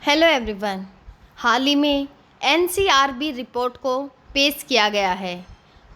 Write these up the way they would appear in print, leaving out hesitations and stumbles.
Hello everyone. हाल ही में NCRB report को पेश किया गया है।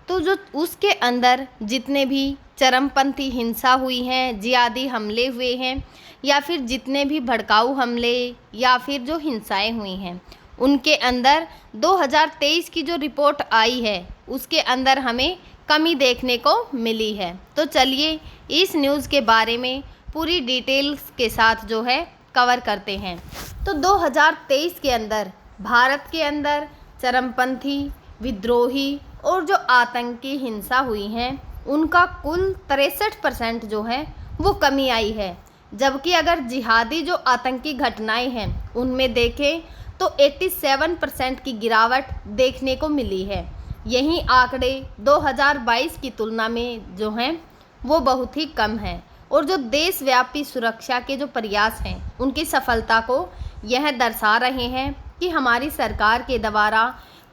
तो जो उसके अंदर जितने भी चरमपंथी हिंसा हुई हैं, जिहादी हमले हुए हैं या फिर जितने भी भड़काऊ हमले या फिर जो हिंसाएं हुई हैं, उनके अंदर 2023 की जो रिपोर्ट आई है उसके अंदर हमें कमी देखने को मिली है। तो चलिए इस न्यूज़ के बारे में पूरी डिटेल्स के साथ जो है कवर करते हैं। तो 2023 के अंदर भारत के अंदर चरमपंथी, विद्रोही और जो आतंकी हिंसा हुई हैं उनका कुल 63% जो है वो कमी आई है। जबकि अगर जिहादी जो आतंकी घटनाएं हैं उनमें देखें तो 87% की गिरावट देखने को मिली है। यही आंकड़े 2022 की तुलना में जो हैं वो बहुत ही कम है। और जो देशव्यापी सुरक्षा के जो प्रयास हैं उनकी सफलता को यह दर्शा रहे हैं कि हमारी सरकार के द्वारा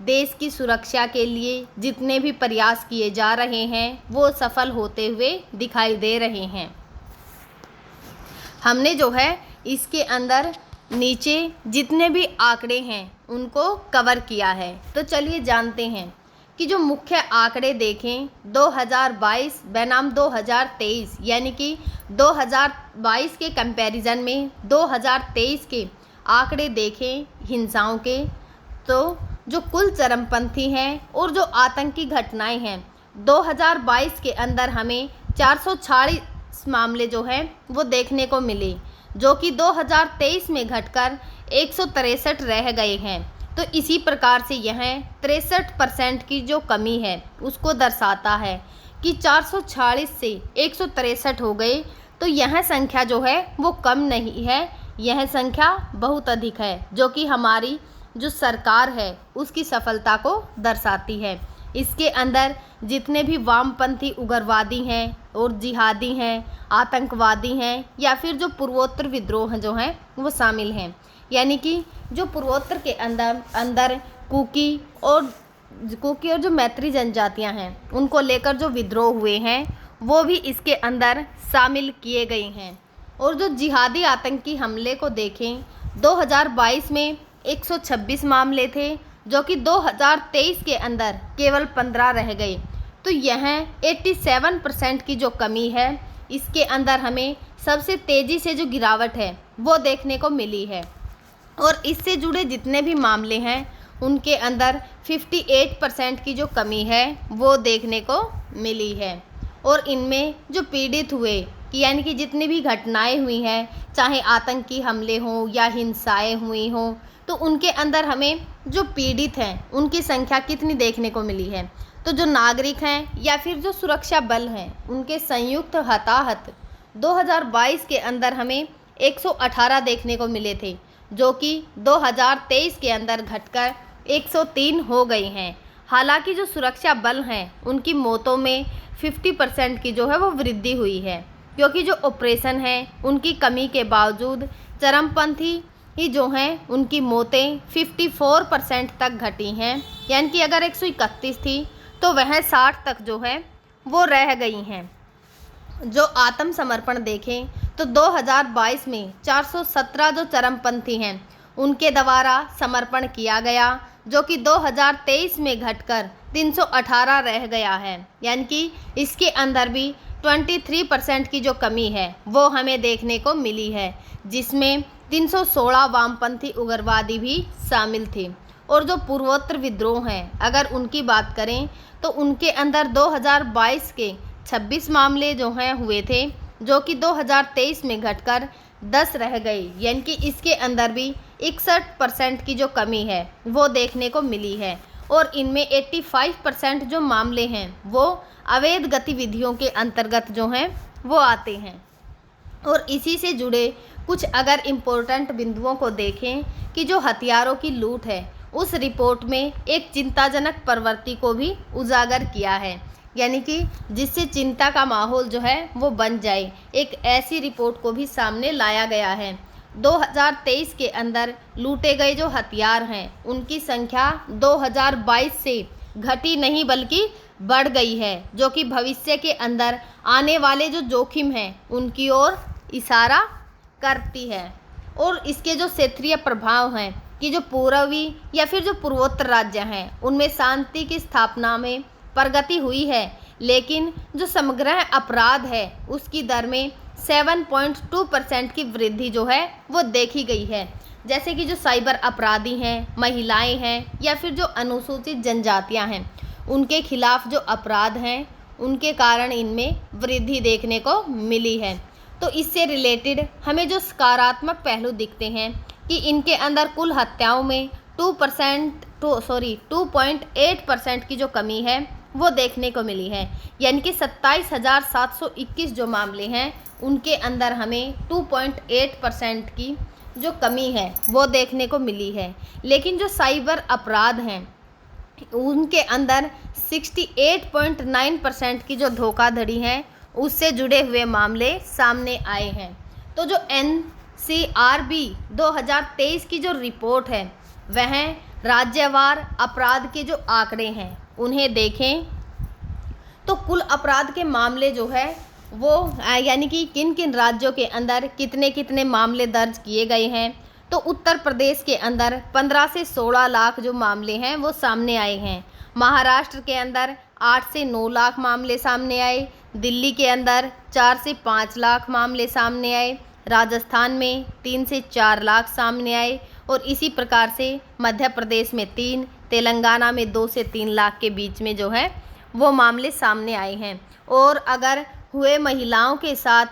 देश की सुरक्षा के लिए जितने भी प्रयास किए जा रहे हैं वो सफल होते हुए दिखाई दे रहे हैं। हमने जो है इसके अंदर नीचे जितने भी आंकड़े हैं उनको कवर किया है। तो चलिए जानते हैं कि जो मुख्य आंकड़े देखें 2022 बनाम 2023 यानी कि 2022 के कंपैरिजन में 2023 के आंकड़े देखें हिंसाओं के, तो जो कुल चरमपंथी हैं और जो आतंकी घटनाएं हैं 2022 के अंदर हमें 446 मामले जो हैं वो देखने को मिले, जो कि 2023 में घटकर 163 रह गए हैं। तो इसी प्रकार से यह 63% की जो कमी है उसको दर्शाता है कि 446 से 163 हो गए। तो यह संख्या जो है वो कम नहीं है, यह संख्या बहुत अधिक है, जो कि हमारी जो सरकार है उसकी सफलता को दर्शाती है। इसके अंदर जितने भी वामपंथी उग्रवादी हैं और जिहादी हैं, आतंकवादी हैं या फिर जो पूर्वोत्तर विद्रोह जो हैं वो शामिल हैं। यानी कि जो पूर्वोत्तर के अंदर कुकी और जो मैत्री जनजातियां हैं उनको लेकर जो विद्रोह हुए हैं वो भी इसके अंदर शामिल किए गए हैं। और जो जिहादी आतंकी हमले को देखें 2022 में 126 मामले थे, जो कि 2023 के अंदर केवल 15 रह गए। तो यह 87% की जो कमी है इसके अंदर हमें सबसे तेज़ी से जो गिरावट है वो देखने को मिली है। और इससे जुड़े जितने भी मामले हैं उनके अंदर 58% की जो कमी है वो देखने को मिली है। और इनमें जो पीड़ित हुए यानी कि जितनी भी घटनाएं हुई हैं, चाहे आतंकी हमले हों या हिंसाएं हुई हों, तो उनके अंदर हमें जो पीड़ित हैं उनकी संख्या कितनी देखने को मिली है। तो जो नागरिक हैं या फिर जो सुरक्षा बल हैं उनके संयुक्त हताहत 2022 के अंदर हमें 118 देखने को मिले थे, जो कि 2023 के अंदर घटकर 103 हो गई हैं। हालांकि जो सुरक्षा बल हैं उनकी मौतों में 50% की जो है वो वृद्धि हुई है, क्योंकि जो ऑपरेशन हैं उनकी कमी के बावजूद चरमपंथी ही जो हैं उनकी मौतें 54% तक घटी हैं। यानी कि अगर 131 थी तो वह 60 तक जो है वो रह गई हैं। जो आत्मसमर्पण देखें तो 2022 में 417 जो चरमपंथी हैं उनके द्वारा समर्पण किया गया, जो कि 2023 में घटकर 318 रह गया है। यानी कि इसके अंदर भी 23% की जो कमी है वो हमें देखने को मिली है, जिसमें 316 वामपंथी उग्रवादी भी शामिल थे। और जो पूर्वोत्तर विद्रोह हैं अगर उनकी बात करें तो उनके अंदर 2022 के 26 मामले जो हैं हुए थे, जो कि 2023 में घटकर 10 रह गई। यानी कि इसके अंदर भी 61% की जो कमी है वो देखने को मिली है। और इनमें 85% जो मामले हैं वो अवैध गतिविधियों के अंतर्गत जो हैं वो आते हैं। और इसी से जुड़े कुछ अगर इम्पोर्टेंट बिंदुओं को देखें कि जो हथियारों की लूट है उस रिपोर्ट में एक चिंताजनक प्रवृत्ति को भी उजागर किया है, यानी कि जिससे चिंता का माहौल जो है वो बन जाए, एक ऐसी रिपोर्ट को भी सामने लाया गया है। 2023 के अंदर लूटे गए जो हथियार हैं उनकी संख्या 2022 से घटी नहीं बल्कि बढ़ गई है, जो कि भविष्य के अंदर आने वाले जो जोखिम हैं उनकी ओर इशारा करती है। और इसके जो क्षेत्रीय प्रभाव हैं कि जो पूर्वी या फिर जो पूर्वोत्तर राज्य हैं उनमें शांति की स्थापना में प्रगति हुई है, लेकिन जो समग्र अपराध है उसकी दर में 7.2% की वृद्धि जो है वो देखी गई है। जैसे कि जो साइबर अपराधी हैं, महिलाएं हैं या फिर जो अनुसूचित जनजातियां हैं, उनके खिलाफ जो अपराध हैं उनके कारण इनमें वृद्धि देखने को मिली है। तो इससे रिलेटेड हमें जो सकारात्मक पहलू दिखते हैं कि इनके अंदर कुल हत्याओं में 2.8% की जो कमी है वो देखने को मिली है, यानी कि 27,721 जो मामले हैं उनके अंदर हमें 2.8% की जो कमी है वो देखने को मिली है। लेकिन जो साइबर अपराध हैं उनके अंदर 68.9% की जो धोखाधड़ी है उससे जुड़े हुए मामले सामने आए हैं। तो जो NCRB 2023 की जो रिपोर्ट है वह राज्यवार अपराध के जो आंकड़े हैं उन्हें देखें तो कुल अपराध के मामले जो है वो यानी कि किन किन राज्यों के अंदर कितने कितने मामले दर्ज किए गए हैं। तो उत्तर प्रदेश के अंदर 15 से 16 लाख जो मामले हैं वो सामने आए हैं। महाराष्ट्र के अंदर 8 से 9 लाख मामले सामने आए। दिल्ली के अंदर 4 से 5 लाख मामले सामने आए। राजस्थान में 3 से 4 लाख सामने आए और इसी प्रकार से मध्य प्रदेश में 3, तेलंगाना में 2 से 3 लाख के बीच में जो है वो मामले सामने आए हैं। और अगर हुए महिलाओं के साथ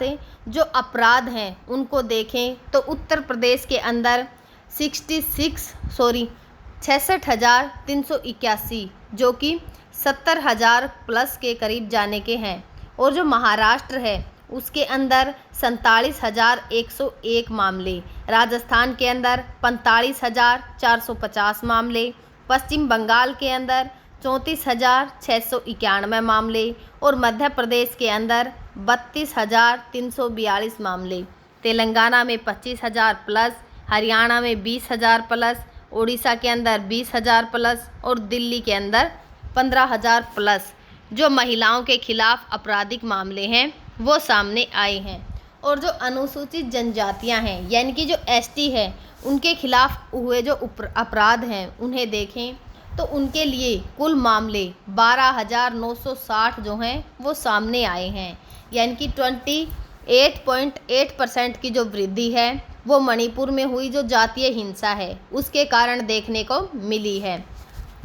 जो अपराध हैं उनको देखें तो उत्तर प्रदेश के अंदर 66,381 जो कि 70,000 प्लस के करीब जाने के हैं। और जो महाराष्ट्र है उसके अंदर 47,101 मामले, राजस्थान के अंदर 45,450 मामले, पश्चिम बंगाल के अंदर 34,691 मामले और मध्य प्रदेश के अंदर 32,342 मामले, तेलंगाना में 25,000 प्लस, हरियाणा में 20,000 प्लस, उड़ीसा के अंदर 20,000 प्लस और दिल्ली के अंदर 15,000 प्लस जो महिलाओं के खिलाफ आपराधिक मामले हैं वो सामने आए हैं। और जो अनुसूचित जनजातियां हैं यानी कि जो ST है उनके खिलाफ हुए जो अपराध हैं उन्हें देखें तो उनके लिए कुल मामले 12,960 जो हैं वो सामने आए हैं, यानी कि 28.8% की जो वृद्धि है वो मणिपुर में हुई जो जातीय हिंसा है उसके कारण देखने को मिली है।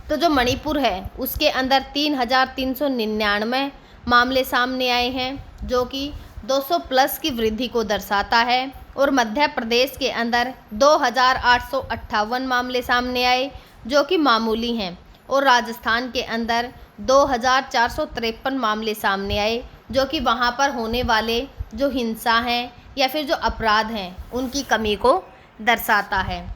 तो जो मणिपुर है उसके अंदर 3,399 मामले सामने आए हैं जो कि 200 प्लस की वृद्धि को दर्शाता है। और मध्य प्रदेश के अंदर 2,858 मामले सामने आए जो कि मामूली हैं। और राजस्थान के अंदर 2,453 मामले सामने आए जो कि वहाँ पर होने वाले जो हिंसा हैं या फिर जो अपराध हैं उनकी कमी को दर्शाता है।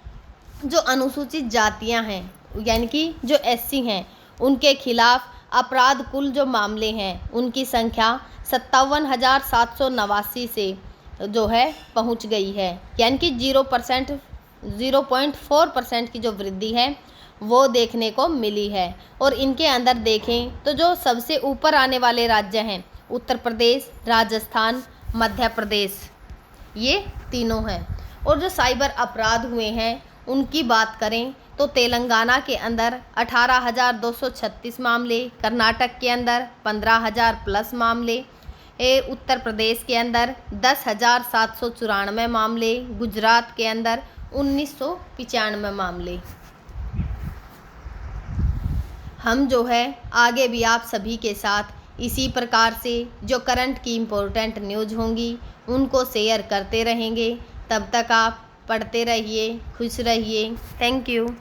जो अनुसूचित जातियाँ हैं यानी कि जो SC हैं उनके खिलाफ अपराध कुल जो मामले हैं उनकी संख्या 57,789 से जो है पहुंच गई है, यानी कि 0.4% की जो वृद्धि है वो देखने को मिली है। और इनके अंदर देखें तो जो सबसे ऊपर आने वाले राज्य हैं उत्तर प्रदेश, राजस्थान, मध्य प्रदेश, ये तीनों हैं। और जो साइबर अपराध हुए हैं उनकी बात करें तो तेलंगाना के अंदर 18,236 मामले, कर्नाटक के अंदर 15,000 प्लस मामले, उत्तर प्रदेश के अंदर 10,794 मामले, गुजरात के अंदर 1,995 मामले। हम जो है आगे भी आप सभी के साथ इसी प्रकार से जो करंट की इम्पोर्टेंट न्यूज़ होंगी उनको शेयर करते रहेंगे। तब तक आप पढ़ते रहिए, खुश रहिए। Thank you.